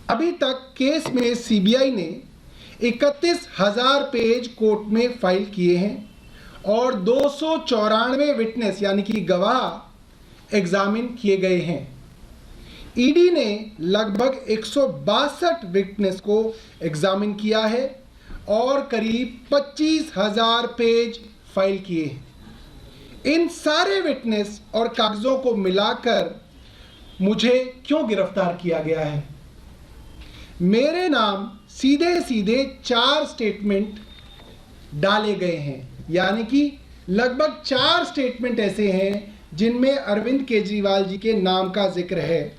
अभी तक केस में सीबीआई ने 31,000 पेज कोर्ट में फाइल किए हैं और 294 विटनेस यानी कि गवाह एग्जामिन किए गए हैं। ईडी ने लगभग 162 विटनेस को एग्जामिन किया है और करीब 25,000 पेज फाइल किए हैं। इन सारे विटनेस और कागजों को मिलाकर मुझे क्यों गिरफ्तार किया गया है? मेरे नाम सीधे सीधे 4 स्टेटमेंट डाले गए हैं, यानी कि लगभग 4 स्टेटमेंट ऐसे हैं जिनमें अरविंद केजरीवाल जी के नाम का जिक्र है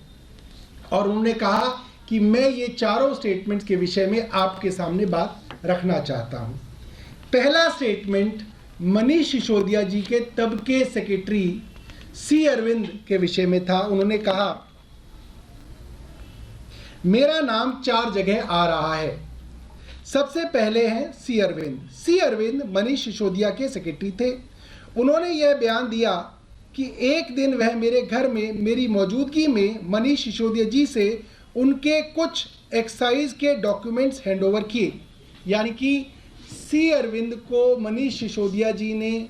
और उन्होंने कहा कि मैं ये चारों स्टेटमेंट्स के विषय में आपके सामने बात रखना चाहता हूं। पहला स्टेटमेंट मनीष सिसोदिया जी के तब के सेक्रेटरी सी अरविंद के विषय में था। उन्होंने कहा मेरा नाम 4 जगह आ रहा है। सबसे पहले हैं सी अरविंद। सी अरविंद मनीष सिसोदिया के सेक्रेटरी थे। उन्होंने यह बयान दिया कि एक दिन वह मेरे घर में मेरी मौजूदगी में मनीष सिसोदिया जी से उनके कुछ एक्साइज के डॉक्यूमेंट्स हैंडओवर किए, यानी कि सी अरविंद को मनीष सिसोदिया जी ने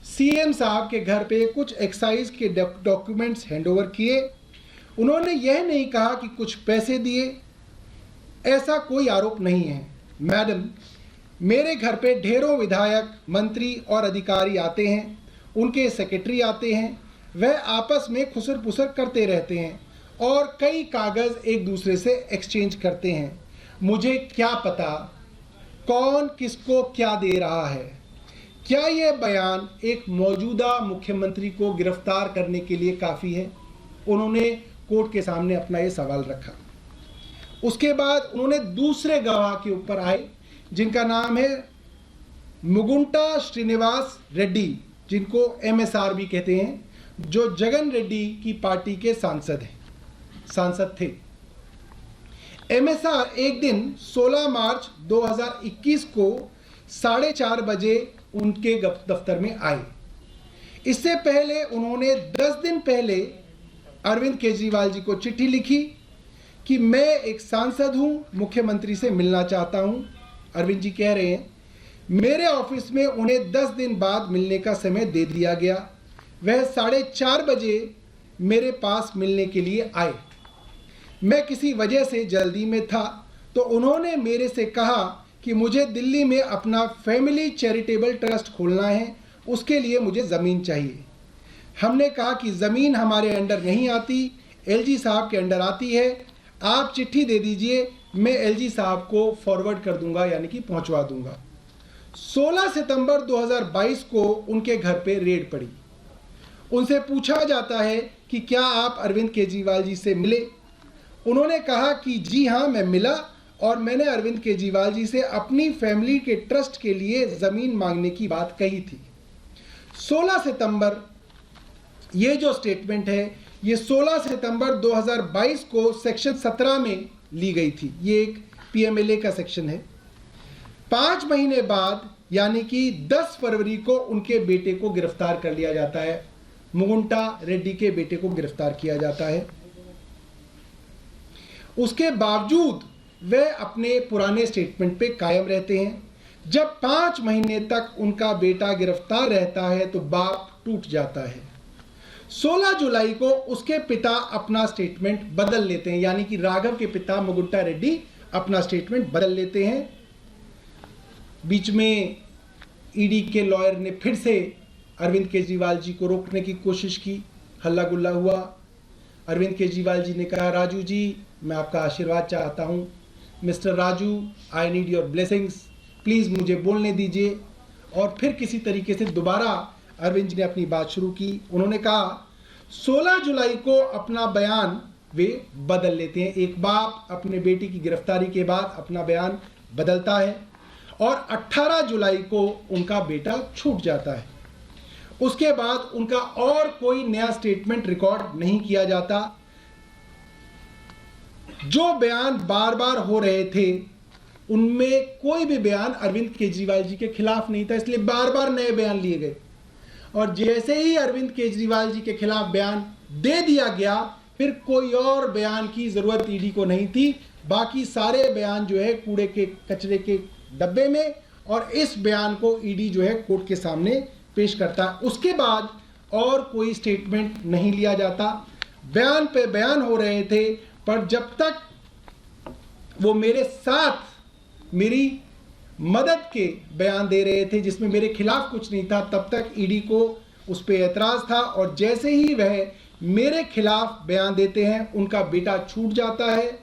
सीएम साहब के घर पे कुछ एक्साइज के डॉक्यूमेंट्स हैंडओवर किए। उन्होंने यह नहीं कहा कि कुछ पैसे दिए, ऐसा कोई आरोप नहीं है। मैडम, मेरे घर पे ढेरों विधायक, मंत्री और अधिकारी आते हैं, उनके सेक्रेटरी आते हैं, वह आपस में खुसर पुसर करते रहते हैं और कई कागज़ एक दूसरे से एक्सचेंज करते हैं। मुझे क्या पता कौन किसको क्या दे रहा है? क्या यह बयान एक मौजूदा मुख्यमंत्री को गिरफ्तार करने के लिए काफ़ी है? उन्होंने कोर्ट के सामने अपना ये सवाल रखा। उसके बाद उन्होंने दूसरे गवाह के ऊपर आए जिनका नाम है मुगुंटा श्रीनिवास रेड्डी, जिनको MSR भी कहते हैं, जो जगन रेड्डी की पार्टी के सांसद थे। MSR एक दिन 16 मार्च 2021 को 4:30 बजे उनके दफ्तर में आए। इससे पहले उन्होंने 10 दिन पहले अरविंद केजरीवाल जी को चिट्ठी लिखी कि मैं एक सांसद हूं, मुख्यमंत्री से मिलना चाहता हूं। अरविंद जी कह रहे हैं मेरे ऑफिस में उन्हें 10 दिन बाद मिलने का समय दे दिया गया। वह 4:30 बजे मेरे पास मिलने के लिए आए। मैं किसी वजह से जल्दी में था तो उन्होंने मेरे से कहा कि मुझे दिल्ली में अपना फैमिली चैरिटेबल ट्रस्ट खोलना है, उसके लिए मुझे ज़मीन चाहिए। हमने कहा कि ज़मीन हमारे अंडर नहीं आती, LG साहब के अंडर आती है। आप चिट्ठी दे दीजिए, मैं LG साहब को फॉरवर्ड कर दूंगा, यानी कि पहुंचवा दूंगा। 16 सितंबर 2022 को उनके घर पे रेड पड़ी। उनसे पूछा जाता है कि क्या आप अरविंद केजरीवाल जी से मिले? उन्होंने कहा कि जी हाँ, मैं मिला और मैंने अरविंद केजरीवाल जी से अपनी फैमिली के ट्रस्ट के लिए ज़मीन मांगने की बात कही थी। 16 सितंबर, ये जो स्टेटमेंट है ये 16 सितंबर 2022 को सेक्शन 17 में ली गई थी। ये एक PMLA का सेक्शन है। 5 महीने बाद यानी कि 10 फरवरी को उनके बेटे को गिरफ्तार कर लिया जाता है। मुगुंटा रेड्डी के बेटे को गिरफ्तार किया जाता है। उसके बावजूद वह अपने पुराने स्टेटमेंट पे कायम रहते हैं। जब 5 महीने तक उनका बेटा गिरफ्तार रहता है तो बाप टूट जाता है। 16 जुलाई को उसके पिता अपना स्टेटमेंट बदल लेते हैं, यानी कि राघव के पिता मुगुंटा रेड्डी अपना स्टेटमेंट बदल लेते हैं। बीच में ईडी के लॉयर ने फिर से अरविंद केजरीवाल जी को रोकने की कोशिश की, हल्ला गुल्ला हुआ। अरविंद केजरीवाल जी ने कहा राजू जी, मैं आपका आशीर्वाद चाहता हूँ। Mister Raju, I need your blessings, please मुझे बोलने दीजिए। और फिर किसी तरीके से दोबारा अरविंद जी ने अपनी बात शुरू की। उन्होंने कहा 16 जुलाई को अपना बयान वे बदल लेते हैं। एक बाप अपने बेटी की गिरफ्तारी के बाद अपना बयान बदलता है और 18 जुलाई को उनका बेटा छूट जाता है। उसके बाद उनका और कोई नया स्टेटमेंट रिकॉर्ड नहीं किया जाता। जो बयान बार बार हो रहे थे उनमें कोई भी बयान अरविंद केजरीवाल जी के खिलाफ नहीं था, इसलिए बार बार नए बयान लिए गए। और जैसे ही अरविंद केजरीवाल जी के खिलाफ बयान दे दिया गया, फिर कोई और बयान की जरूरत ईडी को नहीं थी। बाकी सारे बयान जो है कूड़े के कचरे के डब्बे में, और इस बयान को ईडी जो है कोर्ट के सामने पेश करता है। उसके बाद और कोई स्टेटमेंट नहीं लिया जाता। बयान पे बयान हो रहे थे, पर जब तक वो मेरे साथ मेरी मदद के बयान दे रहे थे जिसमें मेरे खिलाफ कुछ नहीं था, तब तक ईडी को उस पर एतराज था। और जैसे ही वह मेरे खिलाफ बयान देते हैं, उनका बेटा छूट जाता है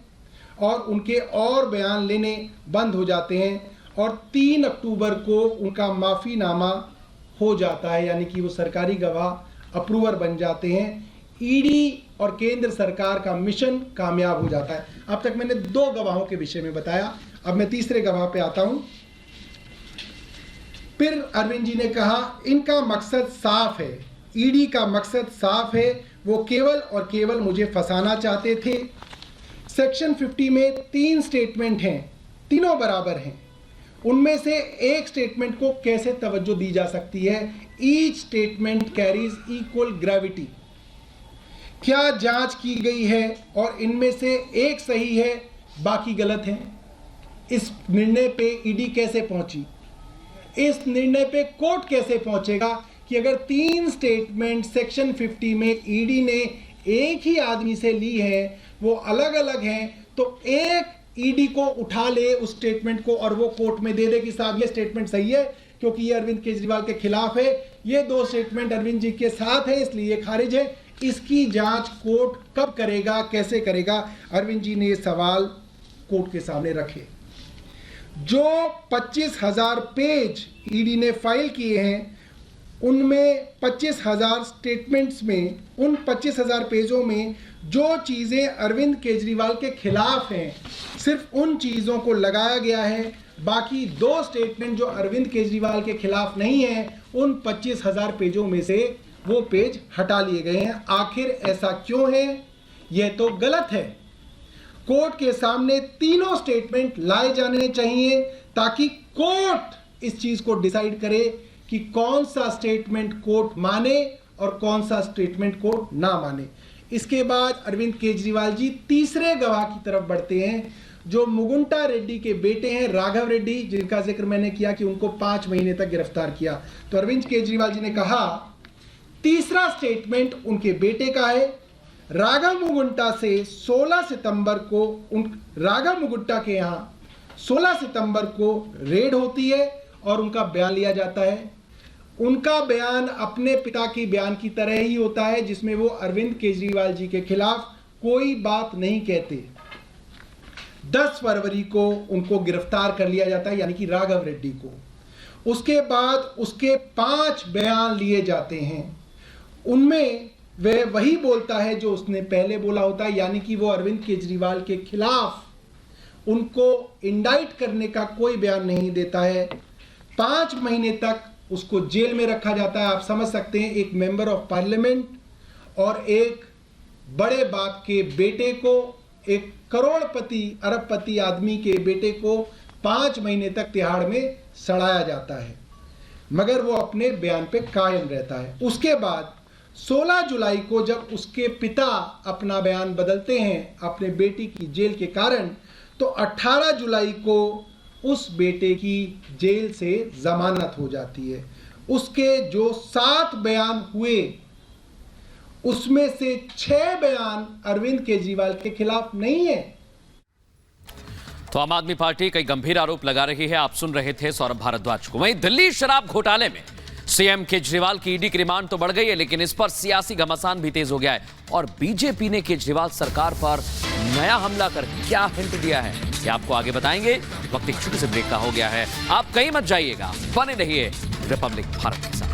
और उनके और बयान लेने बंद हो जाते हैं। और 3 अक्टूबर को उनका माफीनामा हो जाता है, यानी कि वो सरकारी गवाह अप्रूवर बन जाते हैं। ईडी और केंद्र सरकार का मिशन कामयाब हो जाता है। अब तक मैंने 2 गवाहों के विषय में बताया, अब मैं तीसरे गवाह पे आता हूं। फिर अरविंद जी ने कहा इनका मकसद साफ है, ईडी का मकसद साफ है, वो केवल और केवल मुझे फंसाना चाहते थे। सेक्शन 50 में 3 स्टेटमेंट हैं, तीनों बराबर हैं। उनमें से एक स्टेटमेंट को कैसे तवज्जो दी जा सकती है? Each statement carries equal gravity. क्या जांच की गई है और इनमें से एक सही है, बाकी गलत हैं? इस निर्णय पे ईडी कैसे पहुंची? इस निर्णय पे कोर्ट कैसे पहुंचेगा कि अगर 3 स्टेटमेंट सेक्शन 50 में ईडी ने एक ही आदमी से ली है, वो अलग अलग हैं, तो एक ईडी को उठा ले उस स्टेटमेंट को और वो कोर्ट में दे दे कि साहब ये स्टेटमेंट सही है क्योंकि ये अरविंद केजरीवाल के खिलाफ है, ये 2 स्टेटमेंट अरविंद जी के साथ है इसलिए ये खारिज है। इसकी जांच कोर्ट कब करेगा, कैसे करेगा? अरविंद जी ने ये सवाल कोर्ट के सामने रखे। जो 25,000 पेज ईडी ने फाइल किए हैं, उनमें 25,000 स्टेटमेंट्स में, उन 25,000 पेजों में जो चीज़ें अरविंद केजरीवाल के खिलाफ हैं, सिर्फ उन चीज़ों को लगाया गया है। बाकी 2 स्टेटमेंट जो अरविंद केजरीवाल के खिलाफ नहीं है, उन 25,000 पेजों में से वो पेज हटा लिए गए हैं। आखिर ऐसा क्यों है? यह तो गलत है। कोर्ट के सामने तीनों स्टेटमेंट लाए जाने चाहिए ताकि कोर्ट इस चीज को डिसाइड करे कि कौन सा स्टेटमेंट कोर्ट माने और कौन सा स्टेटमेंट कोर्ट ना माने। इसके बाद अरविंद केजरीवाल जी तीसरे गवाह की तरफ बढ़ते हैं, जो मुगुंटा रेड्डी के बेटे हैं, राघव रेड्डी, जिनका जिक्र मैंने किया कि उनको 5 महीने तक गिरफ्तार किया। तो अरविंद केजरीवाल जी ने कहा तीसरा स्टेटमेंट उनके बेटे का है। राघव मुगुंटा से 16 सितंबर को राघव मुगुंटा के यहाँ 16 सितंबर को रेड होती है और उनका बयान लिया जाता है। उनका बयान अपने पिता की बयान की तरह ही होता है, जिसमें वो अरविंद केजरीवाल जी के खिलाफ कोई बात नहीं कहते। 10 फरवरी को उनको गिरफ्तार कर लिया जाता है, यानी कि राघव रेड्डी को। उसके बाद उसके 5 बयान लिए जाते हैं। उनमें वह वही बोलता है जो उसने पहले बोला होता है, यानी कि वो अरविंद केजरीवाल के खिलाफ उनको इंडाइट करने का कोई बयान नहीं देता है। 5 महीने तक उसको जेल में रखा जाता है। आप समझ सकते हैं, एक मेंबर ऑफ पार्लियामेंट और एक बड़े बाप के बेटे को, एक करोड़पति अरबपति आदमी के बेटे को 5 महीने तक तिहाड़ में सड़ाया जाता है, मगर वो अपने बयान पे कायम रहता है। उसके बाद 16 जुलाई को जब उसके पिता अपना बयान बदलते हैं अपने बेटी की जेल के कारण, तो 18 जुलाई को उस बेटे की जेल से जमानत हो जाती है। उसके जो 7 बयान हुए, उसमें से 6 बयान अरविंद केजरीवाल के खिलाफ नहीं है। तो आम आदमी पार्टी कई गंभीर आरोप लगा रही है। आप सुन रहे थे सौरभ भारद्वाज को। वहीं दिल्ली शराब घोटाले में सीएम केजरीवाल की ईडी की रिमांड तो बढ़ गई है, लेकिन इस पर सियासी घमासान भी तेज हो गया है। और बीजेपी ने केजरीवाल सरकार पर नया हमला कर क्या हिंट दिया है, ये आपको आगे बताएंगे। वक्त एक छोटे से ब्रेक का हो गया है, आप कहीं मत जाइएगा, बने रहिए रिपब्लिक भारत के साथ।